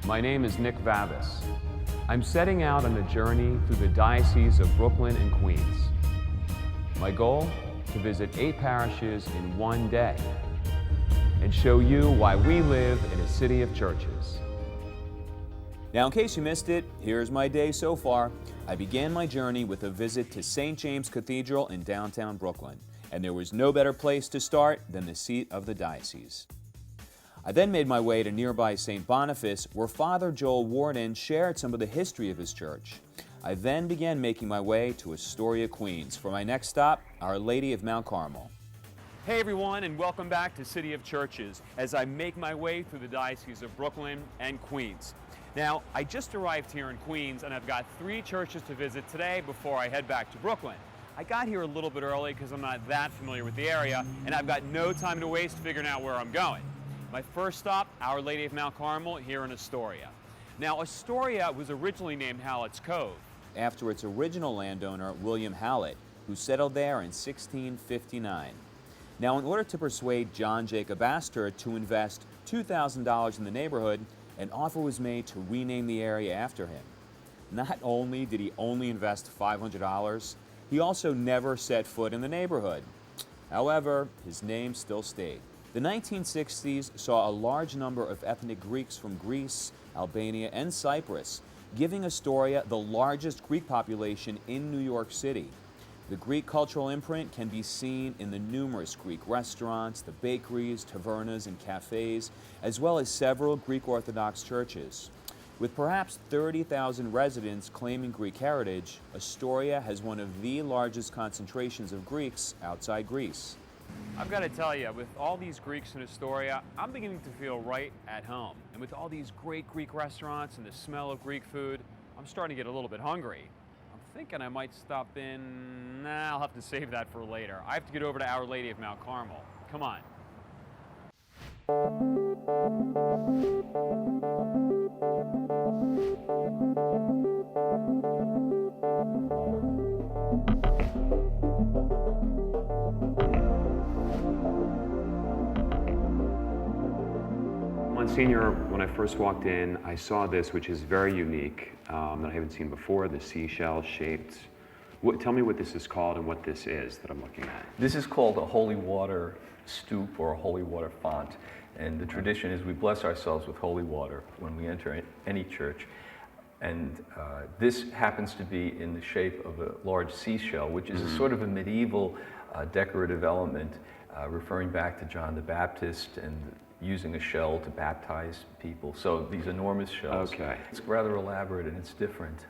My name is Nick Vavis. I'm setting out on a journey through the Diocese of Brooklyn and Queens. My goal? To visit 8 parishes in one day and show you why we live in a city of churches. Now, in case you missed it, here's my day so far. I began my journey with a visit to St. James Cathedral in downtown Brooklyn, and there was no better place to start than the seat of the diocese. I then made my way to nearby St. Boniface, where Father Joel Warden shared some of the history of his church. I then began making my way to Astoria, Queens, for my next stop, Our Lady of Mount Carmel. Hey everyone, and welcome back to City of Churches as I make my way through the Diocese of Brooklyn and Queens. Now, I just arrived here in Queens and I've got 3 churches to visit today before I head back to Brooklyn. I got here a little bit early because I'm not that familiar with the area and I've got no time to waste figuring out where I'm going. My first stop, Our Lady of Mount Carmel here in Astoria. Now, Astoria was originally named Hallett's Cove, After its original landowner, William Hallett, who settled there in 1659. Now, in order to persuade John Jacob Astor to invest $2,000 in the neighborhood, an offer was made to rename the area after him. Not only did he only invest $500, he also never set foot in the neighborhood. However, his name still stayed. The 1960s saw a large number of ethnic Greeks from Greece, Albania, and Cyprus, giving Astoria the largest Greek population in New York City. The Greek cultural imprint can be seen in the numerous Greek restaurants, the bakeries, tavernas, and cafes, as well as several Greek Orthodox churches. With perhaps 30,000 residents claiming Greek heritage, Astoria has one of the largest concentrations of Greeks outside Greece. I've got to tell you, with all these Greeks in Astoria, I'm beginning to feel right at home. And with all these great Greek restaurants and the smell of Greek food, I'm starting to get a little bit hungry. I'm thinking I might stop in. Nah, I'll have to save that for later. I have to get over to Our Lady of Mount Carmel. Come on. Monsignor, when I first walked in, I saw this, which is very unique, that I haven't seen before, the seashell-shaped. Tell me what this is called and what this is that I'm looking at. This is called a holy water stoop or a holy water font. And the tradition is we bless ourselves with holy water when we enter any church. And this happens to be in the shape of a large seashell, which is a sort of a medieval decorative element referring back to John the Baptist and using a shell to baptize people. So these enormous shells. Okay. It's rather elaborate and it's different.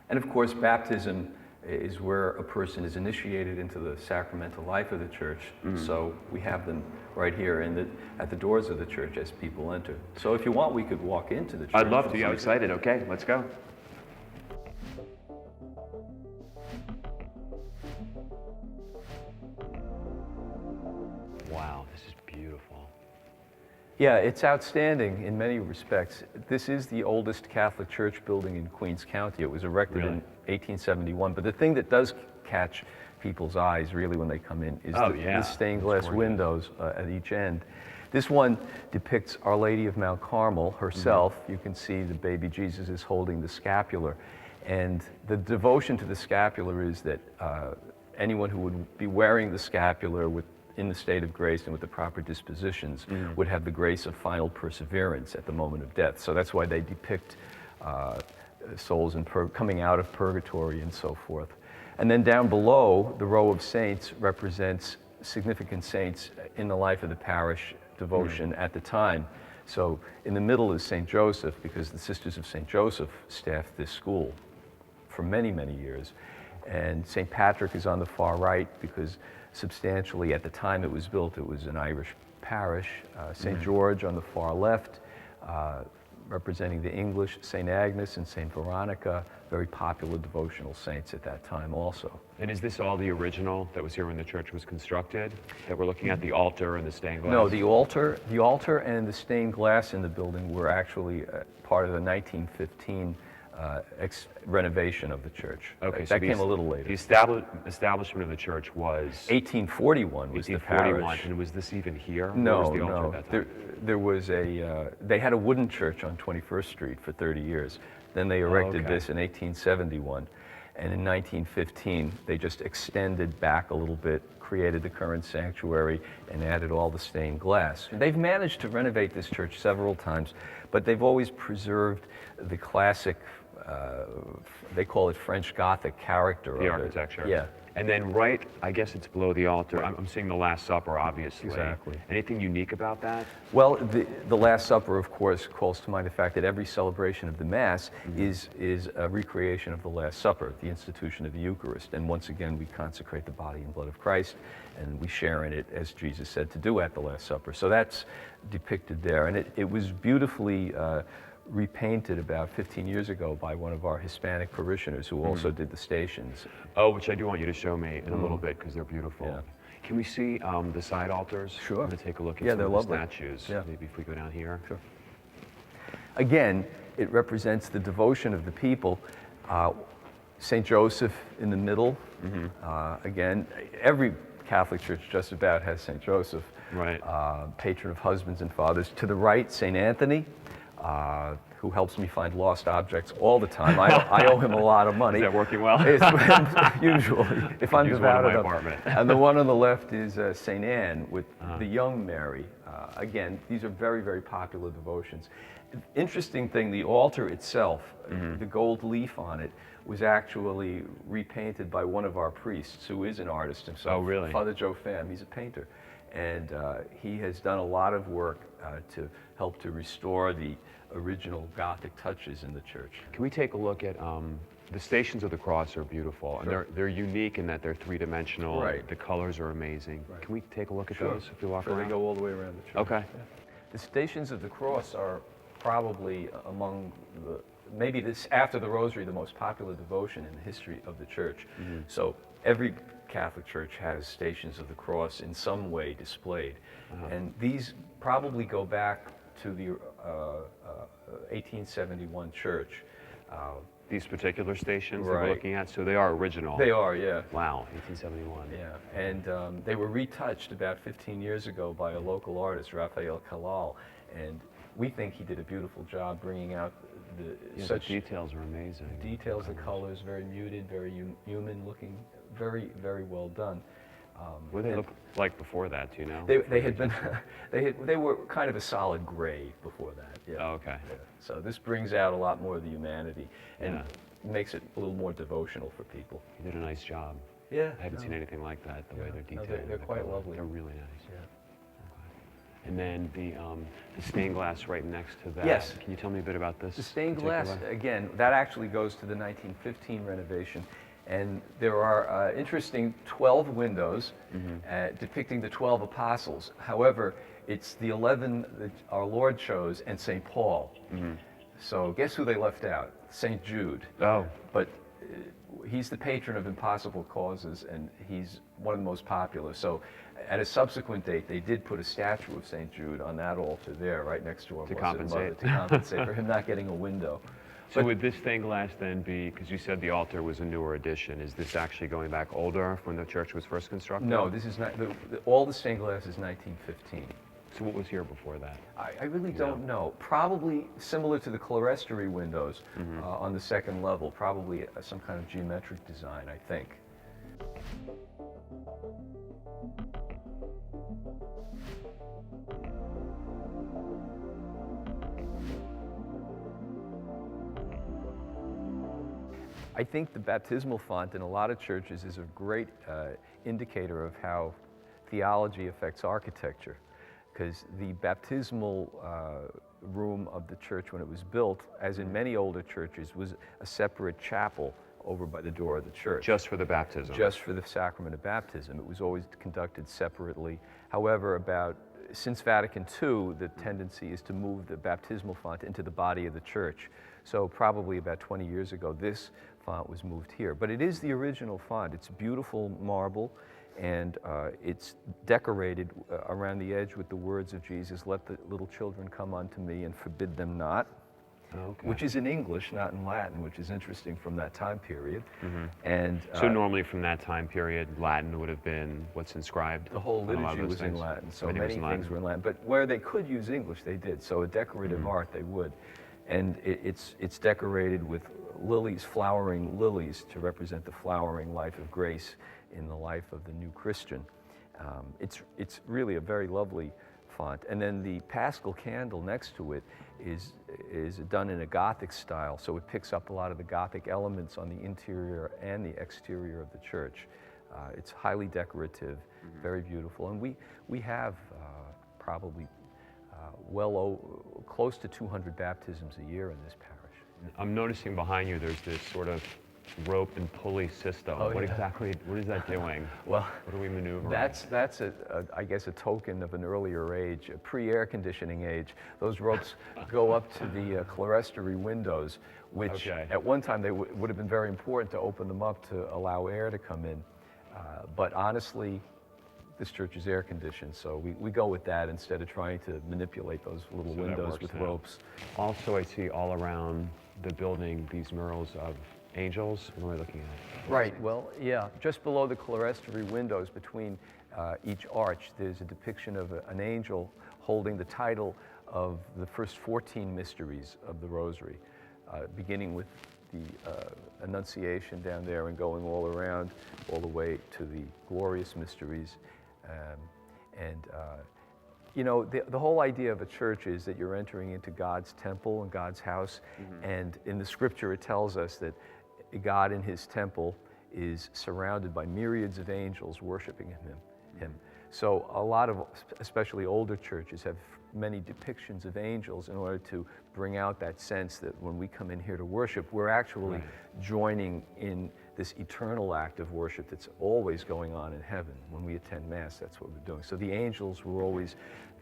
And of course, baptism is where a person is initiated into the sacramental life of the church. So we have them right here at the doors of the church as people enter. So if you want, we could walk into the church. I'd love to. I'm excited. Okay, let's go. Wow, this is beautiful. Yeah, it's outstanding in many respects. This is the oldest Catholic church building in Queens County. It was erected in 1871. But the thing that does catch people's eyes really when they come in is the stained glass windows at each end. This one depicts Our Lady of Mount Carmel herself. You can see the baby Jesus is holding the scapular. And the devotion to the scapular is that anyone who would be wearing the scapular in the state of grace and with the proper dispositions would have the grace of final perseverance at the moment of death. So that's why they depict souls coming out of purgatory and so forth. And then down below, the row of saints represents significant saints in the life of the parish devotion at the time. So in the middle is St. Joseph, because the Sisters of St. Joseph staffed this school for many, many years. And St. Patrick is on the far right, because substantially at the time it was built, it was an Irish parish. St. George on the far left, representing the English, St. Agnes and St. Veronica, very popular devotional saints at that time also. And is this all the original that was here when the church was constructed, that we're looking at, the altar and the stained glass? No, the altar and the stained glass in the building were actually part of the 1915 renovation of the church. Okay, that came a little The later. establishment of the church was 1841 was the 1841, parish. and was this even here? Where No, was the altar no. at that time? There was they had a wooden church on 21st Street for 30 years. Then they erected okay. this in 1871. And in 1915, they just extended back a little bit, created the current sanctuary, and added all the stained glass. They've managed to renovate this church several times, but they've always preserved the classic, they call it French Gothic character of The it. architecture. Yeah. And then right, I guess it's below the altar. I'm seeing the Last Supper, obviously. Exactly. Anything unique about that? Well, the Last Supper, of course, calls to mind the fact that every celebration of the Mass is a recreation of the Last Supper, the institution of the Eucharist. And once again, we consecrate the body and blood of Christ, and we share in it, as Jesus said to do at the Last Supper. So that's depicted there. And it was beautifully repainted about 15 years ago by one of our Hispanic parishioners who also did the stations. Oh, which I do want you to show me in a little bit because they're beautiful. Yeah. Can we see the side altars? Sure. I'm going to take a look at Yeah, some they're of the lovely. statues. Yeah. Maybe if we go down here. Sure. Again, it represents the devotion of the people. St. Joseph in the middle. Again, every Catholic church just about has St. Joseph, Right. Patron of husbands and fathers. To the right, St. Anthony, who helps me find lost objects all the time. I owe him a lot of money. Is that working well? Usually, if I'm Use one in devout my enough. apartment. And the one on the left is St. Anne with the young Mary. Again, these are very, very popular devotions. Interesting thing, the altar itself, the gold leaf on it, was actually repainted by one of our priests who is an artist himself. Oh, really? Father Joe Pham, he's a painter. And he has done a lot of work to help to restore the original Gothic touches in the church. Can we take a look at the Stations of the Cross are beautiful, and they're unique in that they're three-dimensional. Right. The colors are amazing. Right. Can we take a look at Sure. those if we walk Sure, around? they go all the way around the church. Okay. Yeah. The Stations of the Cross are probably among the, maybe this, after the Rosary, the most popular devotion in the history of the church. So every Catholic church has Stations of the Cross in some way displayed. And these probably go back to the 1871 church. These particular stations that Right. we're looking at, so they are original. They are, yeah. Wow, 1871. Yeah, and they were retouched about 15 years ago by a local artist, Raphael Kalal, and we think he did a beautiful job bringing out Yeah, such the details are amazing. details, the colors, very muted, very human looking, very, very well done. What did they look like before that, do you know? They had been, they were kind of a solid gray before that. Yeah. Oh, okay. Yeah. So this brings out a lot more of the humanity and Yeah. makes it a little more devotional for people. You did a nice job. Yeah. I haven't seen anything like that, the way Yeah. they're No, detailed. they're quite lovely. They're really nice. Yeah. And then the stained glass right next to that. Yes. Can you tell me a bit about this? The stained glass, particular? again, that actually goes to the 1915 renovation. And there are interesting 12 windows depicting the 12 apostles. However, it's the 11 that our Lord chose and St. Paul. So guess who they left out? St. Jude. Oh. But he's the patron of impossible causes, and he's one of the most popular. So at a subsequent date, they did put a statue of St. Jude on that altar there, right next to our Blessed Mother, compensate. to compensate for him not getting a window. So would this stained glass then be, because you said the altar was a newer addition, is this actually going back older when the church was first constructed? No, this is not, all the stained glass is 1915. So what was here before that? I really don't know. Probably similar to the clerestory windows on the second level, probably some kind of geometric design, I think. I think the baptismal font in a lot of churches is a great indicator of how theology affects architecture, because the baptismal room of the church when it was built, as in many older churches, was a separate chapel over by the door of the church. Just for the baptism? Just for the sacrament of baptism. It was always conducted separately. However, since Vatican II, the tendency is to move the baptismal font into the body of the church. So probably about 20 years ago, this font was moved here. But it is the original font. It's beautiful marble, and it's decorated around the edge with the words of Jesus, "Let the little children come unto me and forbid them not." Okay. which is in English, not in Latin, which is interesting from that time period. And So normally from that time period, Latin would have been what's inscribed? the whole on a lot of liturgy those was in things? Latin, so Everything was many in things were in Latin. But where they could use English, they did. So a decorative art, they would. And it's decorated with lilies, flowering lilies, to represent the flowering life of grace in the life of the new Christian. It's really a very lovely font. And then the Paschal candle next to it is done in a Gothic style, so it picks up a lot of the Gothic elements on the interior and the exterior of the church. It's highly decorative, very beautiful, and we have probably close to 200 baptisms a year in this parish. I'm noticing behind you there's this sort of rope and pulley system. Oh, What yeah. exactly, what is that doing? Well, What are we maneuvering? that's I guess a token of an earlier age, a pre-air conditioning age. Those ropes go up to the clerestory windows, which Okay. at one time they would have been very important to open them up to allow air to come in. But honestly, this church is air conditioned, so we go with that instead of trying to manipulate those little So that windows works with now. ropes. Also, I see all around the building these murals of angels. What am I looking at? Right, well, yeah, just below the clerestory windows between each arch, there's a depiction of an angel holding the title of the first 14 mysteries of the Rosary, beginning with the Annunciation down there and going all around, all the way to the glorious mysteries. You know, the whole idea of a church is that you're entering into God's temple and God's house, and in the scripture it tells us that God in his temple is surrounded by myriads of angels worshiping him. So a lot of, especially older churches, have many depictions of angels in order to bring out that sense that when we come in here to worship, we're actually joining in this eternal act of worship that's always going on in heaven. When we attend Mass, that's what we're doing. So the angels were always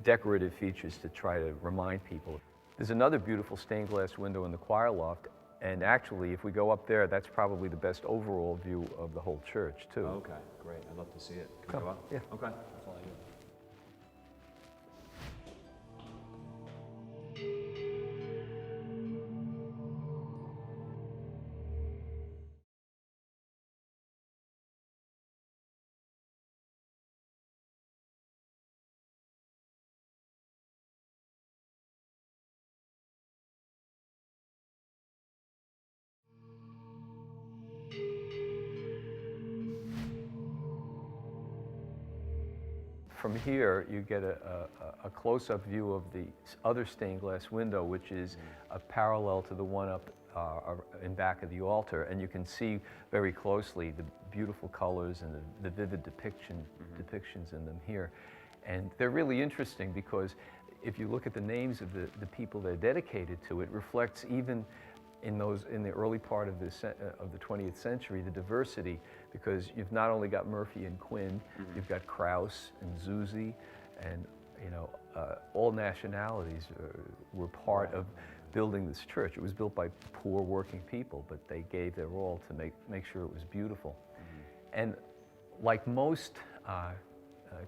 decorative features to try to remind people. There's another beautiful stained glass window in the choir loft, and actually, if we go up there, that's probably the best overall view of the whole church, too. Okay, great. I'd love to see it. Can we go up? Yeah. Okay, that's all I do. From here, you get a close-up view of the other stained glass window, which is a parallel to the one up in back of the altar, and you can see very closely the beautiful colors and the vivid depictions in them here. And they're really interesting because if you look at the names of the people they're dedicated to, it reflects even in the early part of the 20th century, the diversity, because you've not only got Murphy and Quinn, you've got Krauss and Zuzi, and you know, all nationalities were part of building this church. It was built by poor working people, but they gave their all to make sure it was beautiful. And like most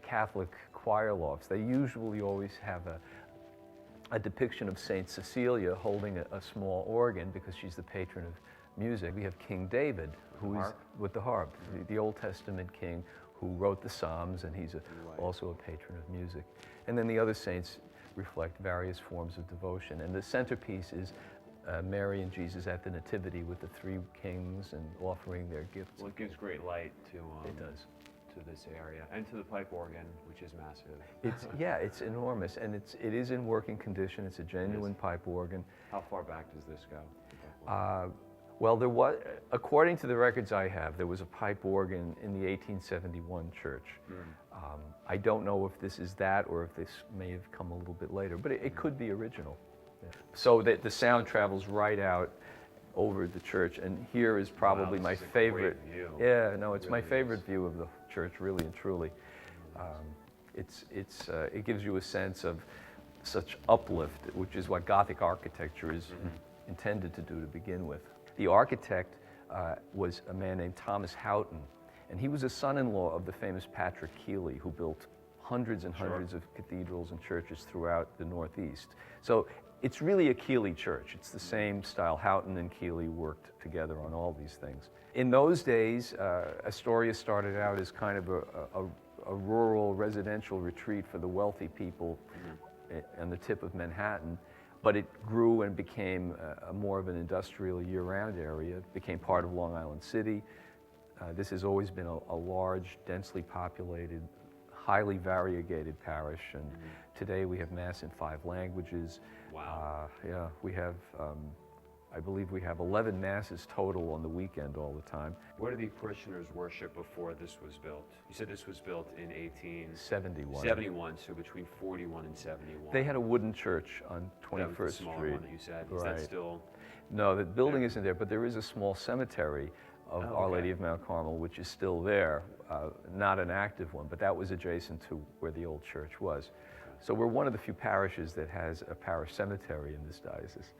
Catholic choir lofts, they usually always have a depiction of Saint Cecilia holding a small organ because she's the patron of music. We have King David, who is with the harp, the Old Testament king who wrote the Psalms, and he's also a patron of music. And then the other saints reflect various forms of devotion. And the centerpiece is Mary and Jesus at the Nativity with the three kings and offering their gifts. Well, it gives great light to It does. to this area and to the pipe organ, which is massive. Yeah, it's enormous, and it is in working condition. It's a genuine pipe organ. How far back does this go? Well, there was, according to the records I have, there was a pipe organ in the 1871 church. I don't know if this is that or if this may have come a little bit later, but it could be original. Yeah. So that the sound travels right out over the church, and here is probably my this is a favorite. great view. Yeah, no, it's It my really favorite is. view of the church, really and truly. It gives you a sense of such uplift, which is what Gothic architecture is intended to do to begin with. The architect was a man named Thomas Houghton, and he was a son-in-law of the famous Patrick Keeley, who built hundreds and hundreds of cathedrals and churches throughout the Northeast. So It's really a Keeley church. It's the same style. Houghton and Keeley worked together on all these things. In those days, Astoria started out as kind of a rural residential retreat for the wealthy people on the tip of Manhattan, but it grew and became more of an industrial year-round area. It became part of Long Island City. This has always been a large, densely populated, highly variegated parish, and today we have Mass in 5 languages. Wow. Yeah, we have, I believe we have 11 Masses total on the weekend all the time. Where did the parishioners worship before this was built? You said this was built in 71. 1871, so between 41 and 71. They had a wooden church on That was 21st the smaller Street. one that you said. Is Right. that still? No, the building isn't there, but there is a small cemetery of Oh, Our okay. Lady of Mount Carmel, which is still there. Not an active one, but that was adjacent to where the old church was. So we're one of the few parishes that has a parish cemetery in this diocese,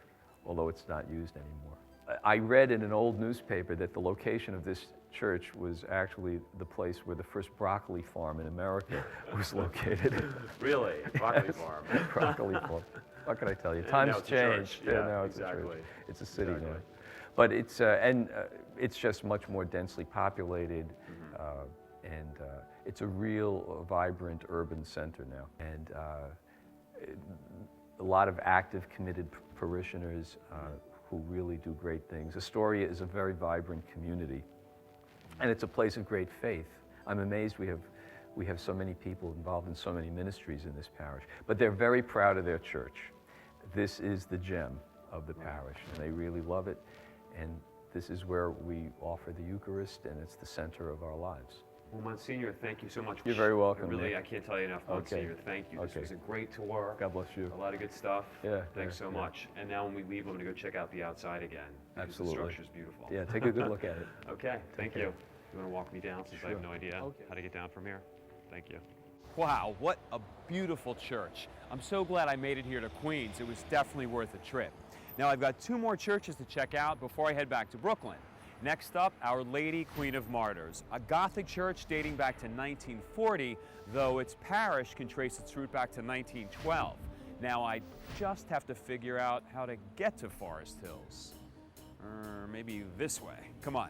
although it's not used anymore. I read in an old newspaper that the location of this church was actually the place where the first broccoli farm in America was located. Really? Broccoli farm. Broccoli farm. What can I tell you? And Times now it's a church. changed. Yeah, now it's a exactly. church. It's a city Exactly. now. But it's just much more densely populated, and it's a real vibrant urban center now. And a lot of active, committed parishioners who really do great things. Astoria is a very vibrant community, and it's a place of great faith. I'm amazed we have so many people involved in so many ministries in this parish, but they're very proud of their church. This is the gem of the parish, and they really love it, and this is where we offer the Eucharist, and it's the center of our lives. Well, Monsignor, thank you so much. You're very welcome, Really, Nick. I can't tell you enough, Monsignor. Thank you. This Okay. was a great tour. God bless you. A lot of good stuff. Yeah, Thanks yeah, so yeah. much. And now when we leave, I'm going to go check out the outside again. Because Absolutely. The structure's beautiful. Yeah, take a good look at it. Okay, thank care. you. You want to walk me down since I have Sure. no idea Okay. how to get down from here? Thank you. Wow, what a beautiful church. I'm so glad I made it here to Queens. It was definitely worth a trip. Now I've got 2 more churches to check out before I head back to Brooklyn. Next up, Our Lady Queen of Martyrs, a Gothic church dating back to 1940, though its parish can trace its root back to 1912. Now I just have to figure out how to get to Forest Hills. Or maybe this way. Come on.